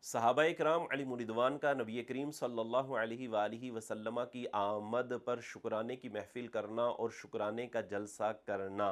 सहाबा इकराम अलैहिम रिदवान का नबी करीम सल्लल्लाहु अलैहि वालैहि वसल्लम की आमद पर शुक्राने की महफिल करना और शुक्राने का जलसा करना,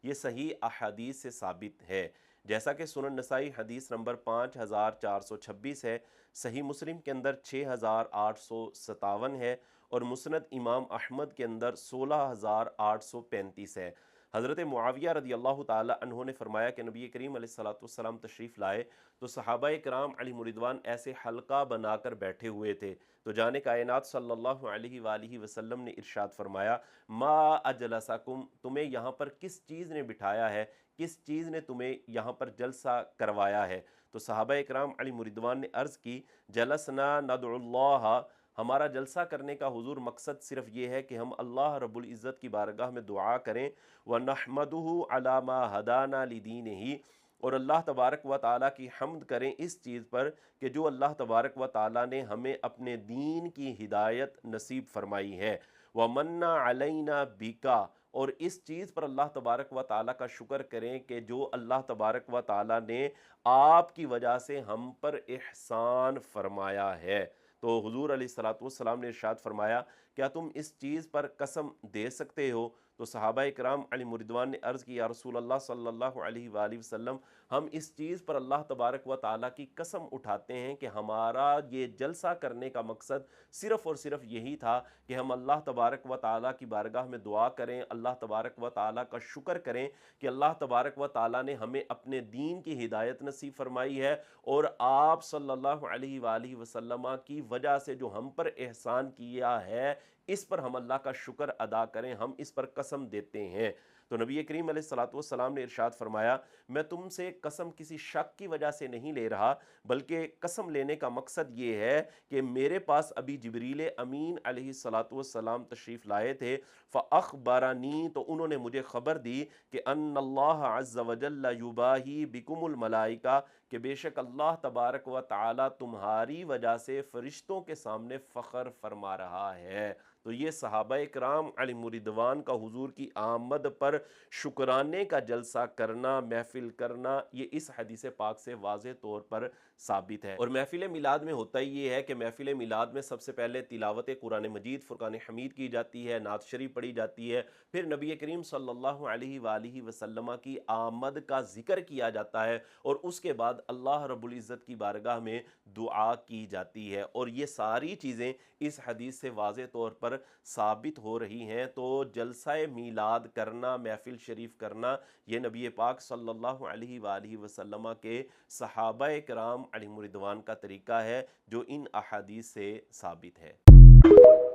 ये सही अहादीस से साबित है। जैसा कि सुनन नसाई हदीस नंबर 5426 है, सही मुस्लिम के अंदर 6857 है और मुस्नद इमाम अहमद के अंदर 16835 है। हज़रत मुआविया रदी अल्लाह ताला अन्हो ने फरमाया कि नबी करीम अलैहिस्सलातु वस्सलाम तशरीफ़ लाए तो सहाबा इकराम अलैहिम रिदवान ऐसे हल्का बनाकर बैठे हुए थे। तो जाने कायनात सल्लल्लाहु अलैहि वालैहि वसल्लम ने इरशाद फरमाया, मा अजलसकुम, तुम्हें यहाँ पर किस चीज़ ने बिठाया है, किस चीज़ ने तुम्हें यहाँ पर जलसा करवाया है। तो सहाबा इकराम अलैहिम रिदवान ने अर्ज़ की, जलसना नदउल्लाह, हमारा जलसा करने का हुजूर मकसद सिर्फ ये है कि हम अल्लाह रब्बुल इज़्ज़त की बारगाह में दुआ करें, व नहमदुहु अला मा हदाना लिदीनिही, और अल्लाह तबारक व ताला की हम्द करें इस चीज़ पर कि जो अल्लाह तबारक व ताला ने हमें अपने दीन की हिदायत नसीब फरमाई है। व मन्ना अलैना बिका, और इस चीज़ पर अल्लाह तबारक व ताला का शुक्र करें कि जो अल्लाह तबारक व ताला ने आपकी वजह से हम पर एहसान फरमाया है। तो हुजूर अलैहिस्सलातु वस्सलाम ने इरशाद फरमाया, क्या तुम इस चीज़ पर कसम दे सकते हो? तो सहाबा इकराम अलैहिम रिदवान ने अर्ज़ की, या रसूल अल्लाह सल्लल्लाहु अलैहि वालैहि वसल्लम, हम इस चीज़ पर अल्लाह तबारक व ताला की कसम उठाते हैं कि हमारा ये जलसा करने का मकसद सिर्फ़ और सिर्फ यही था कि हम अल्लाह तबारक व ताला की बारगाह में दुआ करें, अल्लाह तबारक व ताला का शुक्र करें कि अल्लाह तबारक व ताला ने हमें अपने दीन की हिदायत नसीब फरमाई है, और आप सल्लल्लाहु अलैहि वालैहि वसल्लम की वजह से जो हम पर एहसान किया है, इस पर हम अल्लाह का शुक्र अदा करें, हम इस पर कसम देते हैं। तो नबी करीम अलैहिस्सलातु वस्सलाम ने इरशाद फरमाया, मैं तुमसे कसम किसी शक की वजह से नहीं ले रहा, बल्कि कसम लेने का मकसद ये है कि मेरे पास अभी जिब्रील अमीन अलैहिस्सलातु वस्सलाम तशरीफ़ लाए थे, फ़अख़बरनी, तो उन्होंने मुझे ख़बर दी कि अन्नल्लाह अज़्ज़ व जल्ल युबाही बिकुमुल मलाइका, कि बेशक अल्लाह तबारक व ताला तुम्हारी वजह से फ़रिश्तों के सामने फ़ख्र फरमा रहा है। तो ये सहाबा इकराम अलैहिम रिदवान का हुजूर की आमद पर शुक्राने का जलसा करना, महफिल करना, ये इस हदीस पाक से वाज़ेह तौर पर साबित है। और महफिल मिलाद में होता ही ये है कि महफिल मिलाद में सबसे पहले तिलावत कुरान मजीद फ़ुरक़ान हमीद की जाती है, नात शरीफ पढ़ी जाती है, फिर नबी करीम सल्लल्लाहु अलैहि वालैहि वसल्लम की आमद का ज़िक्र किया जाता है, और उसके बाद अल्लाह रब्बुल इज़्ज़त की बारगाह में दुआ की जाती है। और ये सारी चीज़ें इस हदीस से वाज़ेह तौर पर साबित हो रही हैं। तो जलसाए मीलाद करना, महफिल शरीफ करना, ये नबी पाक सल्लल्लाहु अलैहि वालैहि वसल्लम के सहाबाए किराम अलैहिम रिदवान का तरीका है, जो इन अहादीस से साबित है।